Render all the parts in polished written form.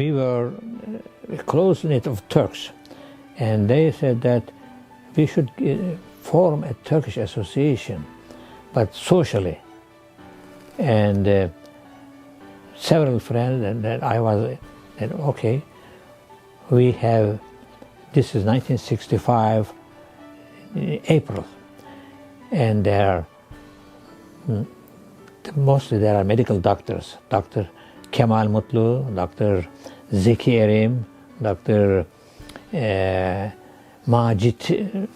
we were a close knit of Turks, and they said that we should form a Turkish association, but socially. And several friends, and then I was, and okay, we have, this is 1965, April, and mostly there are medical doctors, Dr. Kemal Mutlu, Dr. Zeki Erim, Dr. Majid,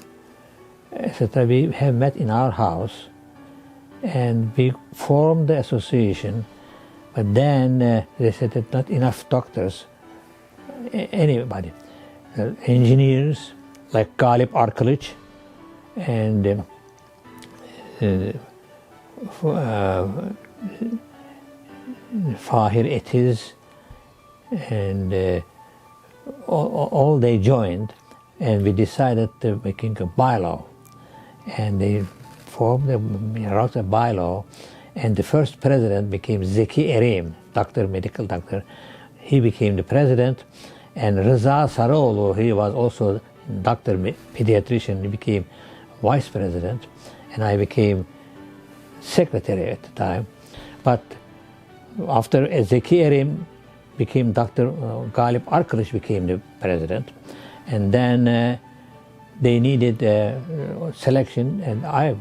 etc. We have met in our house, and we formed the association, but then they said that not enough doctors, anybody, engineers like Galip Arkılıç and Fahir Etiz, and all they joined, and we decided to make a bylaw, and they wrote a bylaw, and the first president became Zeki Erim, medical doctor. He became the president, and Rıza Sarıoğlu, he was also doctor, pediatrician, he became vice president, and I became secretary at the time. But after Zeki Erim became Dr. Galip Arkılıç became the president, and then they needed selection, and I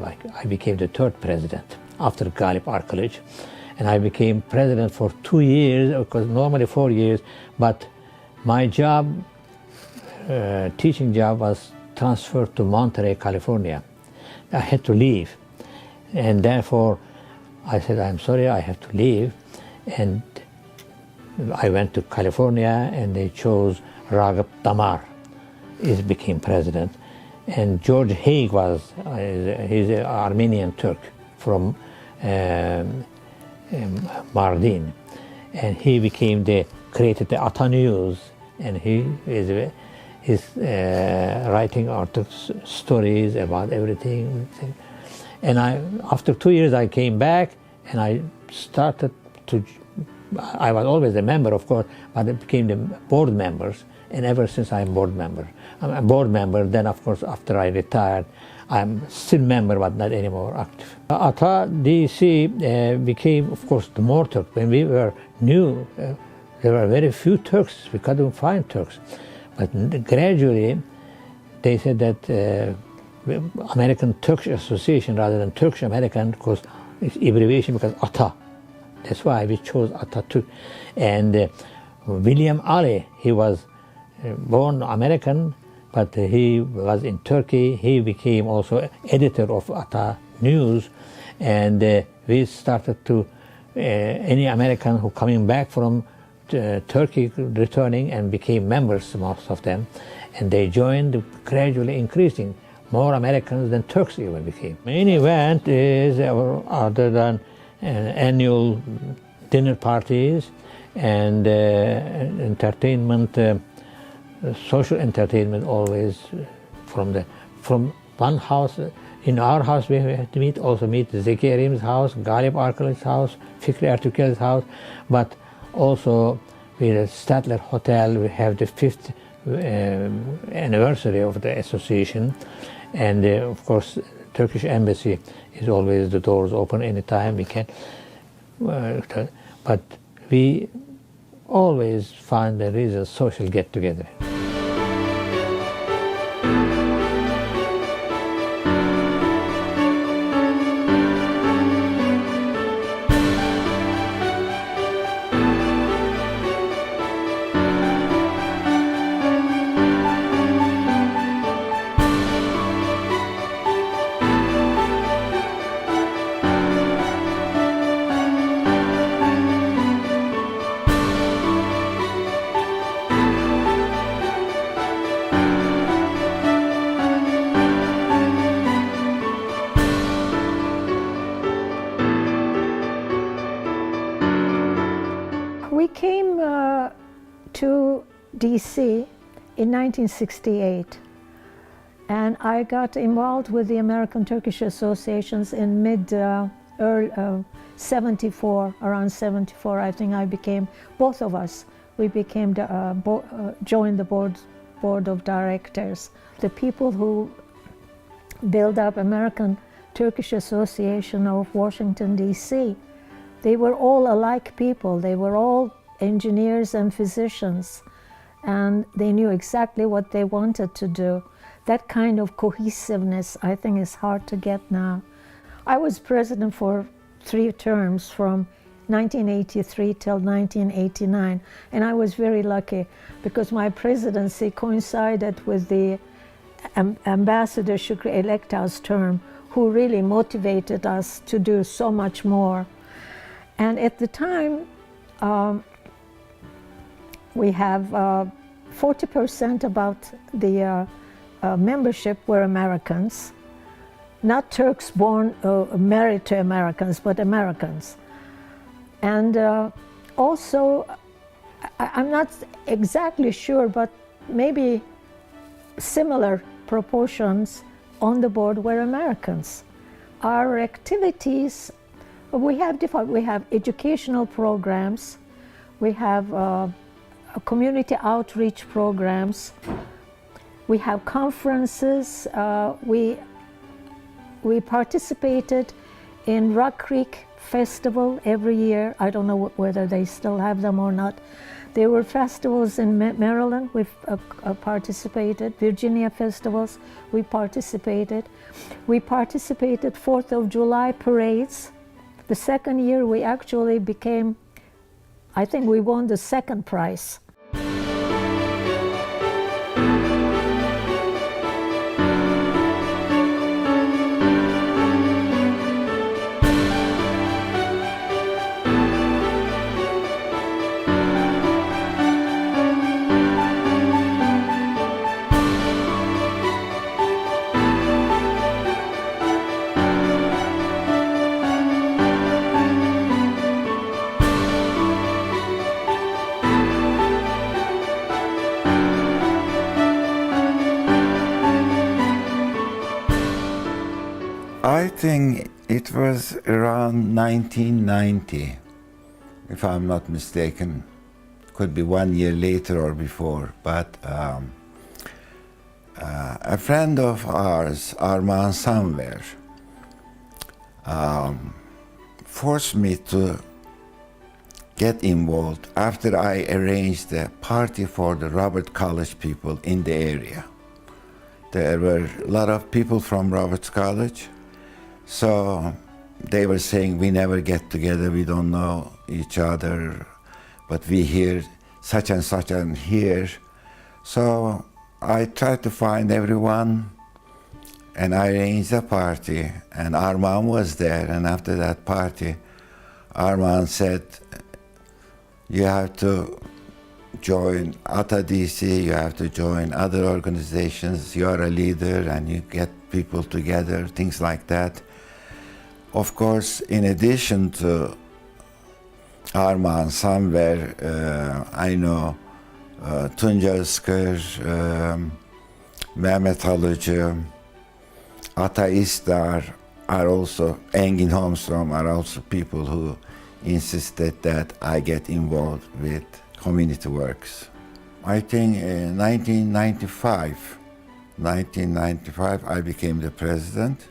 became the third president after Galip Arkılıç, and I became president for 2 years, because normally 4 years, but my job, teaching job, was transferred to Monterey, California. I had to leave, and therefore I said, I'm sorry, I have to leave, and I went to California, and they chose Ragıp Damar. He became president, and George Haig was, he's an Armenian Turk from Mardin, and he created the Ata News, and he's writing articles, stories about everything. And after 2 years I came back, and I started I was always a member, of course, but I became the board members, and ever since I'm a board member, then of course after I retired, I'm still member, but not anymore active. Ata DC became, of course, the more Turk. When we were new, there were very few Turks. We couldn't find Turks. But gradually, they said that American Turkish Association rather than Turkish American, because it's abbreviation, because Ata. That's why we chose Atatürk. And William Ali, he was born American, but he was in Turkey. He became also editor of Ata News, and we started to, any American who coming back from Turkey, returning, and became members, most of them, and they joined, gradually increasing. More Americans than Turks even became. Main event is, other than annual dinner parties and entertainment, social entertainment, always from one house. In our house we have to meet Zeki Erim's house, Galip Arkılıç's house, Fikri Ertuğrul's house, but also with the Statler Hotel we have the 5th anniversary of the association, and of course Turkish embassy is always, the doors open anytime we can, but we always find there is a social get-together. We came to DC in 1968, and I got involved with the American Turkish Associations in early 74, around 74. I think both of us we became the, joined the board of directors. The people who built up American Turkish Association of Washington, D.C., they were all alike people. They were all engineers and physicians, and they knew exactly what they wanted to do. That kind of cohesiveness, I think, is hard to get now. I was president for 3 terms from 1983 till 1989, and I was very lucky because my presidency coincided with the Ambassador Shukri Elekta's term, who really motivated us to do so much more. And at the time, we have 40% about the membership were Americans, not Turks born married to Americans, but Americans. And also, I'm not exactly sure, but maybe similar proportions on the board were Americans. Our activities, we have educational programs, we have community outreach programs, we have conferences, we participated in Rock Creek Festival every year. I don't know whether they still have them or not. There were festivals in Maryland, we've participated, Virginia festivals, we participated. We participated 4th of July parades. The second year we actually became, I think we won the second prize. I think it was around 1990, if I'm not mistaken. Could be 1 year later or before, but a friend of ours, Armağan Sanver, forced me to get involved after I arranged a party for the Robert College people in the area. There were a lot of people from Roberts College, so they were saying, we never get together, we don't know each other, but we hear such and here. So I tried to find everyone, and I arranged a party, and Armağan was there. And after that party, Armağan said, you have to join ATA DC, you have to join other organizations, you are a leader and you get people together, things like that. Of course, in addition to Armağan Sanver, I know Tunca Özkır, Mehmet Halıcı, Ata İstar are also, Engin Holmstrom are also people who insisted that I get involved with community works. I think in 1995 I became the president,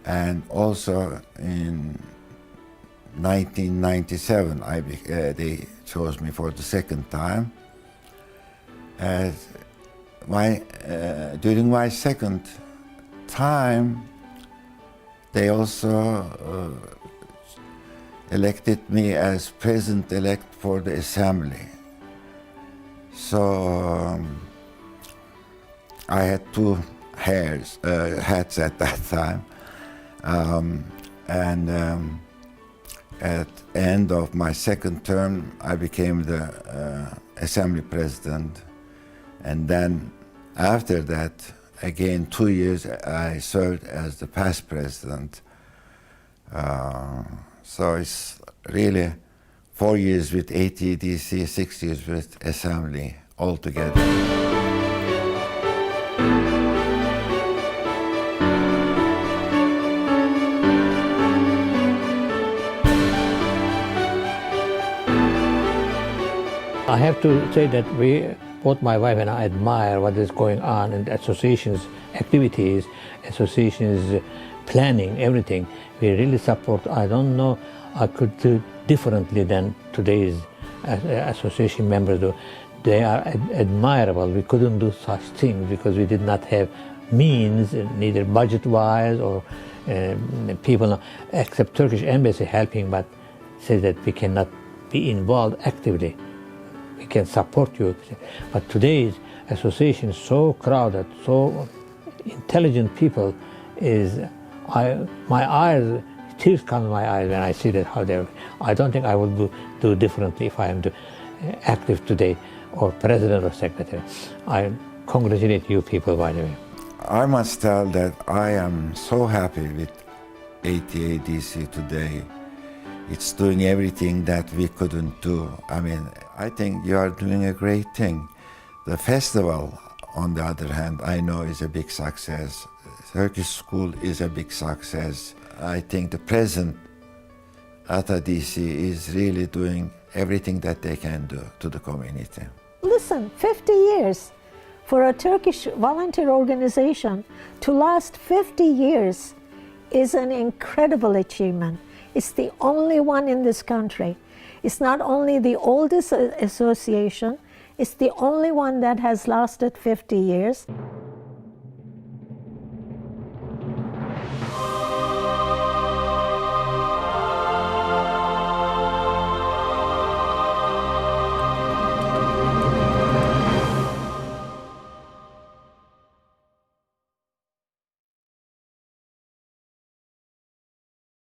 and also in 1997 they chose me for the second time. During my second time, they also elected me as president-elect for the assembly. So I had two hats at that time, and at the end of my second term, I became the assembly president, and then after that, again 2 years, I served as the past president. So it's really 4 years with ATDC, 6 years with assembly altogether. I have to say that both my wife and I admire what is going on in the association's activities, association's planning, everything. We really support. I don't know I could do differently than today's association members do. They are admirable. We couldn't do such things because we did not have means, neither budget-wise or people, except Turkish embassy helping, but says that we cannot be involved actively. We can support you. But today's association is so crowded, so intelligent people, my eyes, tears come to my eyes when I see that how they're. I don't think I will do differently if I am active today, or president or secretary. I congratulate you people, by the way. I must tell that I am so happy with ATADC today. It's doing everything that we couldn't do. I mean, I think you are doing a great thing. The festival, on the other hand, I know is a big success. Turkish school is a big success. I think the present ATADC is really doing everything that they can do to the community. Listen, 50 years for a Turkish volunteer organization to last 50 years is an incredible achievement. It's the only one in this country. It's not only the oldest association, it's the only one that has lasted 50 years.